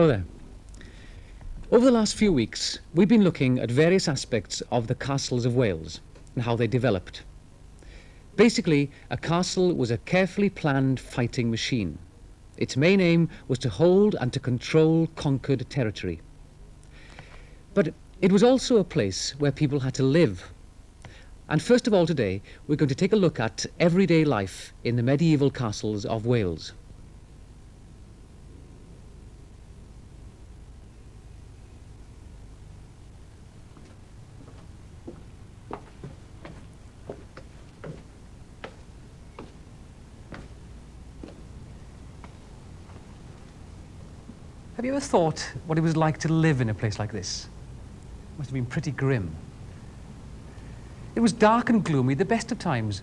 Hello there. Over the last few weeks, we've been looking at various aspects of the castles of Wales and how they developed. Basically, a castle was a carefully planned fighting machine. Its main aim was to hold and to control conquered territory. But it was also a place where people had to live. And first of all today, we're going to take a look at everyday life in the medieval castles of Wales. Have you ever thought what it was like to live in a place like this? It must have been pretty grim. It was dark and gloomy the best of times,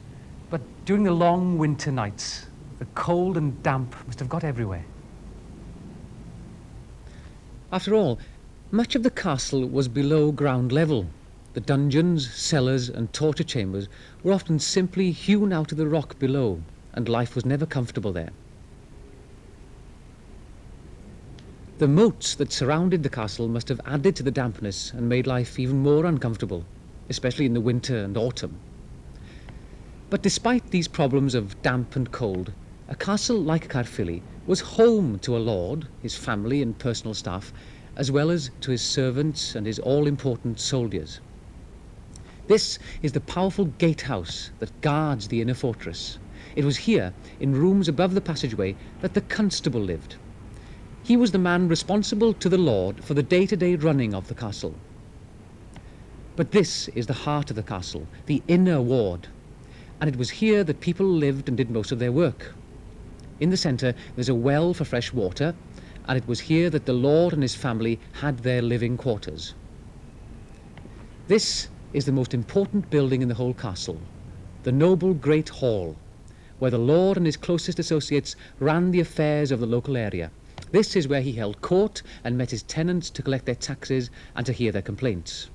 but during the long winter nights, the cold and damp must have got everywhere. After all, much of the castle was below ground level. The dungeons, cellars and torture chambers were often simply hewn out of the rock below, and life was never comfortable there. The moats that surrounded the castle must have added to the dampness and made life even more uncomfortable, especially in the winter and autumn. But despite these problems of damp and cold, a castle like Caerphilly was home to a lord, his family and personal staff, as well as to his servants and his all-important soldiers. This is the powerful gatehouse that guards the inner fortress. It was here, in rooms above the passageway, that the constable lived. He was the man responsible to the lord for the day-to-day running of the castle. But this is the heart of the castle, the inner ward, and it was here that people lived and did most of their work. In the centre there's a well for fresh water, and it was here that the lord and his family had their living quarters. This is the most important building in the whole castle, the noble Great Hall, where the lord and his closest associates ran the affairs of the local area. This is where he held court and met his tenants to collect their taxes and to hear their complaints.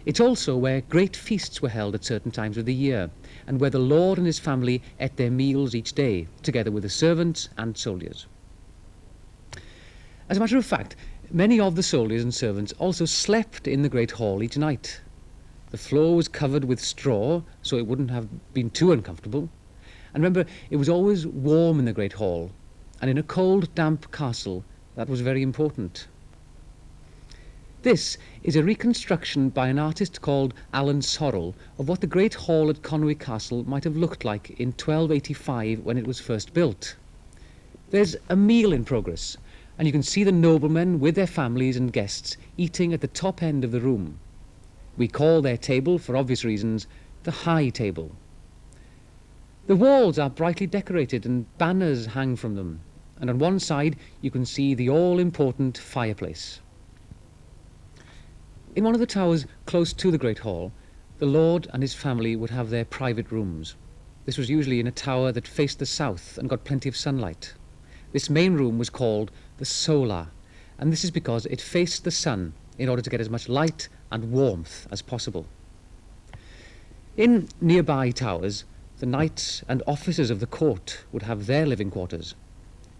It's also where great feasts were held at certain times of the year, and where the lord and his family ate their meals each day, together with the servants and soldiers. As a matter of fact, many of the soldiers and servants also slept in the Great Hall each night. The floor was covered with straw, so it wouldn't have been too uncomfortable. And remember, it was always warm in the Great Hall, and in a cold, damp castle, that was very important. This is a reconstruction by an artist called Alan Sorrell of what the Great Hall at Conwy Castle might have looked like in 1285 when it was first built. There's a meal in progress, and you can see the noblemen with their families and guests eating at the top end of the room. We call their table, for obvious reasons, the high table. The walls are brightly decorated and banners hang from them, and on one side you can see the all-important fireplace. In one of the towers close to the Great Hall, the lord and his family would have their private rooms. This was usually in a tower that faced the south and got plenty of sunlight. This main room was called the solar, and this is because it faced the sun in order to get as much light and warmth as possible. In nearby towers, the knights and officers of the court would have their living quarters.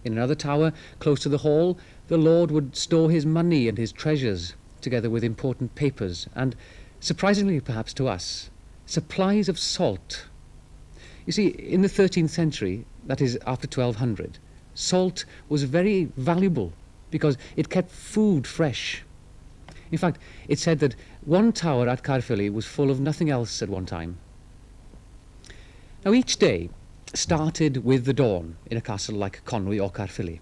In another tower, close to the hall, the lord would store his money and his treasures, together with important papers, and, surprisingly perhaps to us, supplies of salt. You see, in the 13th century, that is after 1200, salt was very valuable because it kept food fresh. In fact, it's said that one tower at Caerphilly was full of nothing else at one time. Now each day started with the dawn in a castle like Conwy or Caerphilly.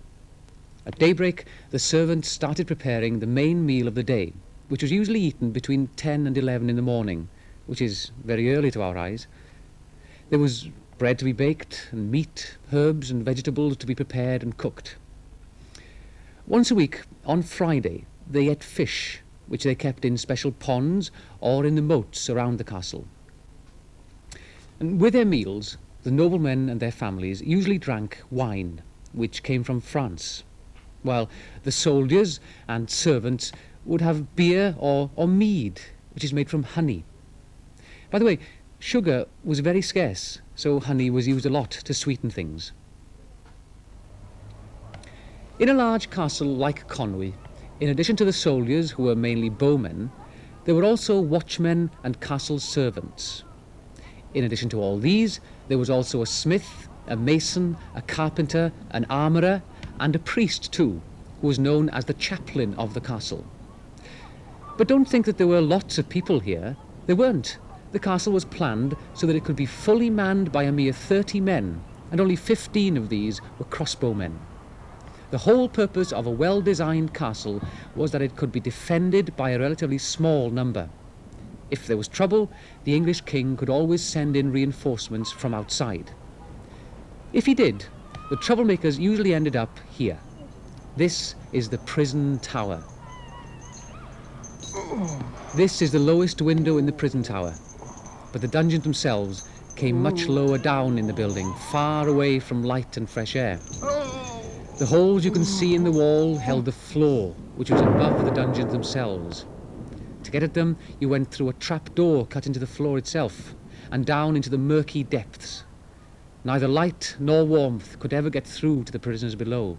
At daybreak, the servants started preparing the main meal of the day, which was usually eaten between 10 and 11 in the morning, which is very early to our eyes. There was bread to be baked, and meat, herbs and vegetables to be prepared and cooked. Once a week, on Friday, they ate fish, which they kept in special ponds or in the moats around the castle. And with their meals, the noblemen and their families usually drank wine, which came from France, while the soldiers and servants would have beer or mead, which is made from honey. By the way, sugar was very scarce, so honey was used a lot to sweeten things. In a large castle like Conwy, in addition to the soldiers who were mainly bowmen, there were also watchmen and castle servants. In addition to all these, there was also a smith, a mason, a carpenter, an armourer, and a priest too, who was known as the chaplain of the castle. But don't think that there were lots of people here. There weren't. The castle was planned so that it could be fully manned by a mere 30 men, and only 15 of these were crossbowmen. The whole purpose of a well-designed castle was that it could be defended by a relatively small number. If there was trouble, the English king could always send in reinforcements from outside. If he did, the troublemakers usually ended up here. This is the prison tower. This is the lowest window in the prison tower, but the dungeons themselves came much lower down in the building, far away from light and fresh air. The holes you can see in the wall held the floor, which was above the dungeons themselves. To get at them, you went through a trap door cut into the floor itself, and down into the murky depths. Neither light nor warmth could ever get through to the prisoners below.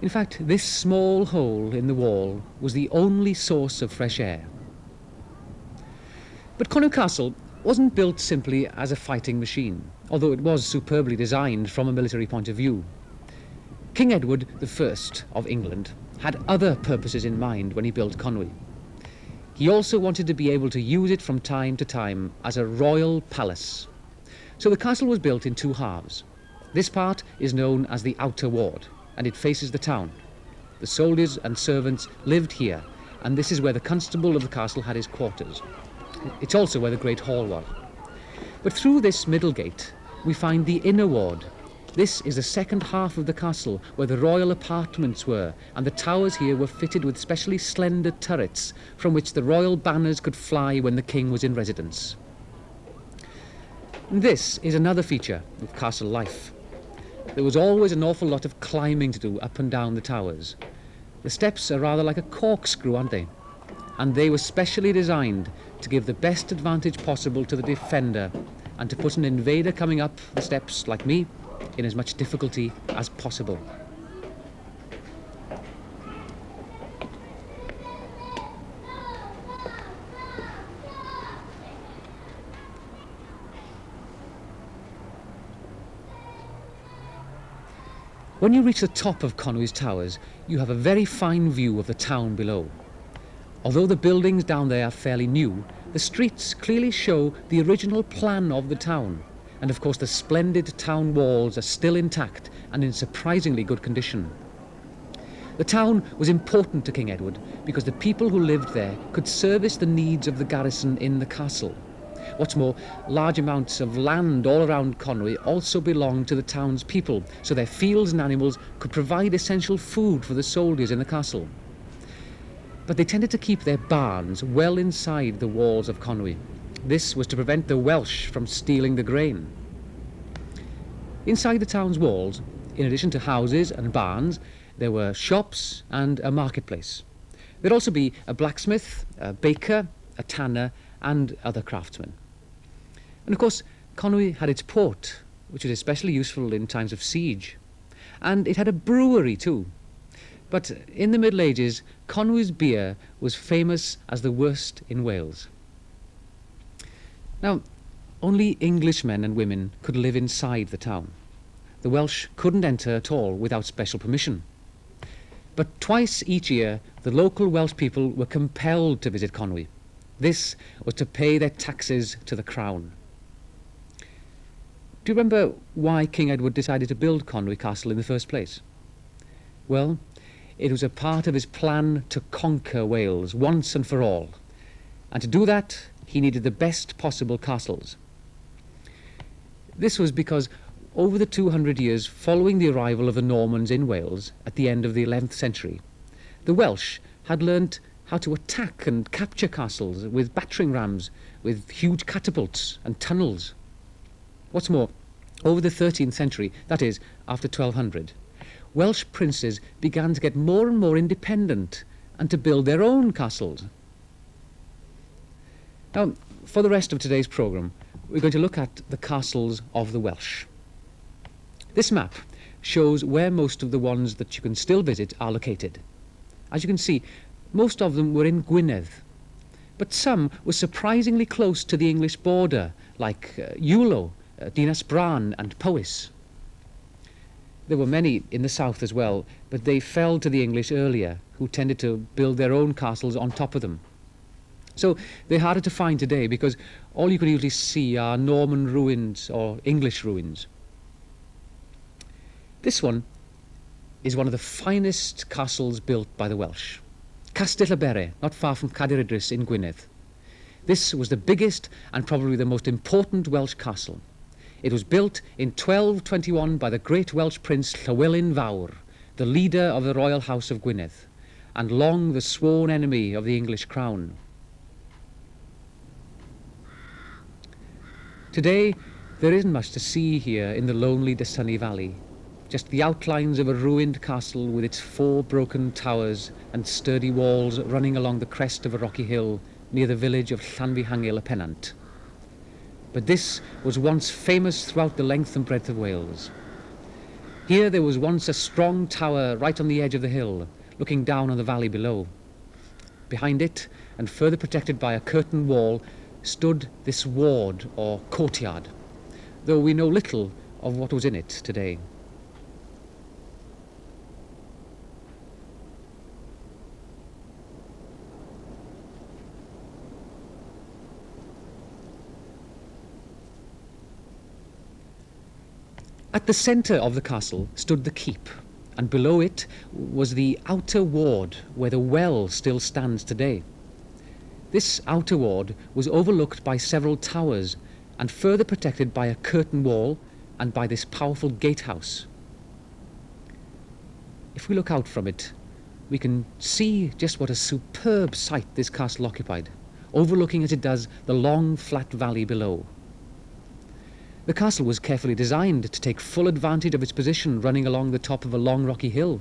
In fact, this small hole in the wall was the only source of fresh air. But Conwy Castle wasn't built simply as a fighting machine, although it was superbly designed from a military point of view. King Edward I of England had other purposes in mind when he built Conwy. He also wanted to be able to use it from time to time as a royal palace. So the castle was built in two halves. This part is known as the outer ward, and it faces the town. The soldiers and servants lived here, and this is where the constable of the castle had his quarters. It's also where the Great Hall was. But through this middle gate, we find the inner ward. This is the second half of the castle, where the royal apartments were, and the towers here were fitted with specially slender turrets from which the royal banners could fly when the king was in residence. And this is another feature of castle life. There was always an awful lot of climbing to do up and down the towers. The steps are rather like a corkscrew, aren't they? And they were specially designed to give the best advantage possible to the defender and to put an invader coming up the steps, like me, in as much difficulty as possible. When you reach the top of Conwy's towers, you have a very fine view of the town below. Although the buildings down there are fairly new, the streets clearly show the original plan of the town, and of course the splendid town walls are still intact and in surprisingly good condition. The town was important to King Edward because the people who lived there could service the needs of the garrison in the castle. What's more, large amounts of land all around Conwy also belonged to the town's people, so their fields and animals could provide essential food for the soldiers in the castle. But they tended to keep their barns well inside the walls of Conwy. This was to prevent the Welsh from stealing the grain. Inside the town's walls, in addition to houses and barns, there were shops and a marketplace. There'd also be a blacksmith, a baker, a tanner, and other craftsmen. And of course, Conwy had its port, which was especially useful in times of siege. And it had a brewery too. But in the Middle Ages, Conwy's beer was famous as the worst in Wales. Now, only Englishmen and women could live inside the town. The Welsh couldn't enter at all without special permission. But twice each year, the local Welsh people were compelled to visit Conwy. This was to pay their taxes to the crown. Do you remember why King Edward decided to build Conwy Castle in the first place? Well, it was a part of his plan to conquer Wales once and for all. And to do that, he needed the best possible castles. This was because over the 200 years following the arrival of the Normans in Wales at the end of the 11th century, the Welsh had learnt how to attack and capture castles with battering rams, with huge catapults and tunnels. What's more, over the 13th century, that is, after 1200, Welsh princes began to get more and more independent and to build their own castles. Now, for the rest of today's programme, we're going to look at the castles of the Welsh. This map shows where most of the ones that you can still visit are located. As you can see, most of them were in Gwynedd, but some were surprisingly close to the English border, like Iwlo, Dinas Bran and Powys. There were many in the south as well, but they fell to the English earlier, who tended to build their own castles on top of them. So they're harder to find today because all you can usually see are Norman ruins or English ruins. This one is one of the finest castles built by the Welsh. Castell y Bere, not far from Cadair Idris in Gwynedd. This was the biggest and probably the most important Welsh castle. It was built in 1221 by the great Welsh prince Llywelyn Fawr, the leader of the royal house of Gwynedd, and long the sworn enemy of the English crown. Today, there isn't much to see here in the lonely Dysunny Valley. Just the outlines of a ruined castle with its 4 broken towers and sturdy walls running along the crest of a rocky hill near the village of Llanfihangel y Pennant. But this was once famous throughout the length and breadth of Wales. Here there was once a strong tower right on the edge of the hill, looking down on the valley below. Behind it, and further protected by a curtain wall, stood this ward or courtyard, though we know little of what was in it today. At the centre of the castle stood the keep, and below it was the outer ward where the well still stands today. This outer ward was overlooked by several towers and further protected by a curtain wall and by this powerful gatehouse. If we look out from it, we can see just what a superb site this castle occupied, overlooking as it does the long flat valley below. The castle was carefully designed to take full advantage of its position running along the top of a long rocky hill.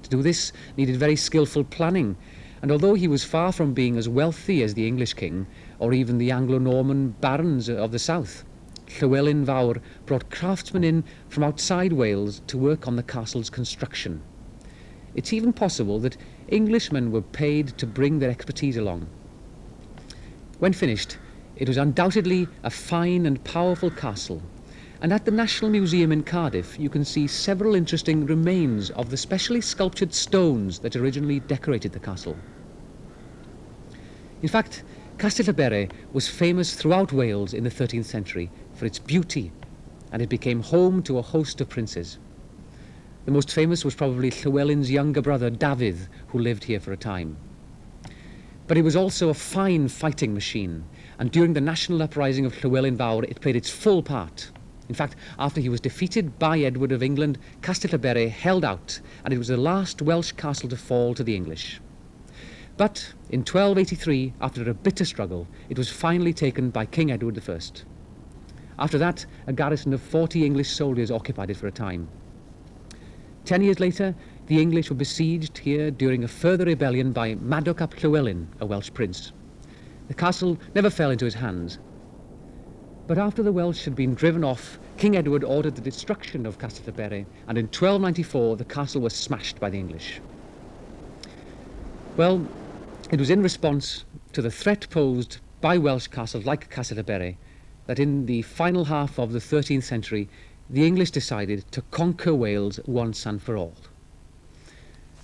To do this needed very skillful planning, and although he was far from being as wealthy as the English king, or even the Anglo-Norman barons of the south, Llywelyn Fawr brought craftsmen in from outside Wales to work on the castle's construction. It's even possible that Englishmen were paid to bring their expertise along. When finished, it was undoubtedly a fine and powerful castle, and at the National Museum in Cardiff you can see several interesting remains of the specially sculptured stones that originally decorated the castle. In fact, Castell y Bere was famous throughout Wales in the 13th century for its beauty, and it became home to a host of princes. The most famous was probably Llywelyn's younger brother Dafydd, who lived here for a time. But it was also a fine fighting machine, and during the national uprising of Llywelyn Fawr it played its full part. In fact, after he was defeated by Edward of England, Castell y Bere held out, and it was the last Welsh castle to fall to the English. But in 1283, after a bitter struggle, it was finally taken by King Edward I. After that, a garrison of 40 English soldiers occupied it for a time. 10 years later, the English were besieged here during a further rebellion by Madog ap Llywelyn, a Welsh prince. The castle never fell into his hands. But after the Welsh had been driven off, King Edward ordered the destruction of Castell y Bere, and in 1294 the castle was smashed by the English. Well, it was in response to the threat posed by Welsh castles like Castell y Bere that in the final half of the 13th century the English decided to conquer Wales once and for all.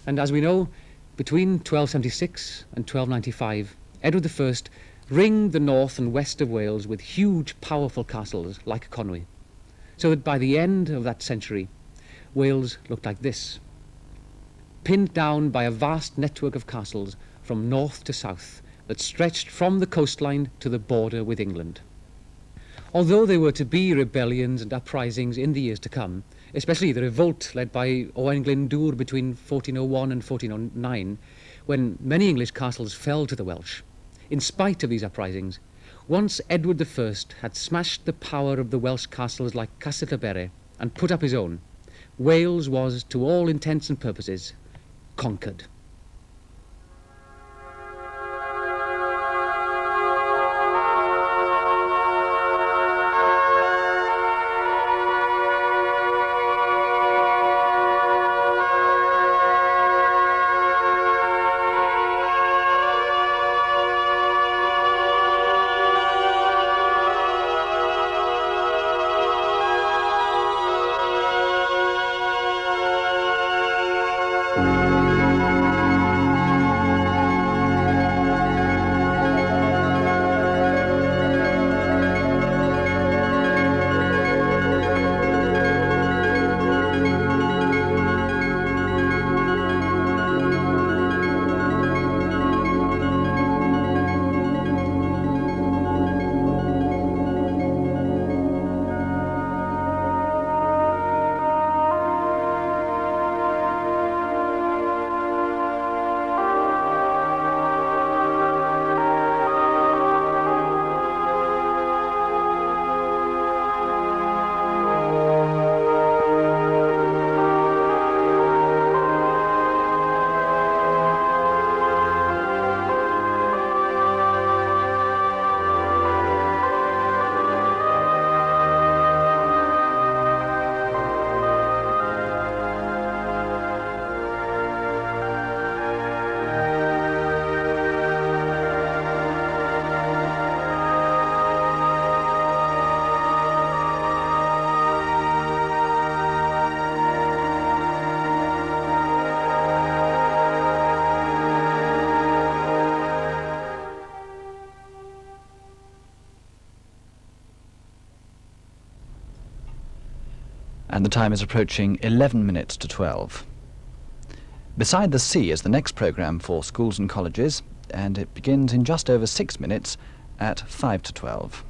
And as we know, between 1276 and 1295, Edward I ringed the north and west of Wales with huge, powerful castles like Conwy, so that by the end of that century, Wales looked like this, pinned down by a vast network of castles from north to south that stretched from the coastline to the border with England. Although there were to be rebellions and uprisings in the years to come, especially the revolt led by Owain Glyndŵr between 1401 and 1409, when many English castles fell to the Welsh, in spite of these uprisings, once Edward I had smashed the power of the Welsh castles like Castell y Bere and put up his own, Wales was, to all intents and purposes, conquered. and the time is approaching 11 minutes to 12. Beside the Sea is the next programme for schools and colleges, and it begins in just over 6 minutes at 5 to 12.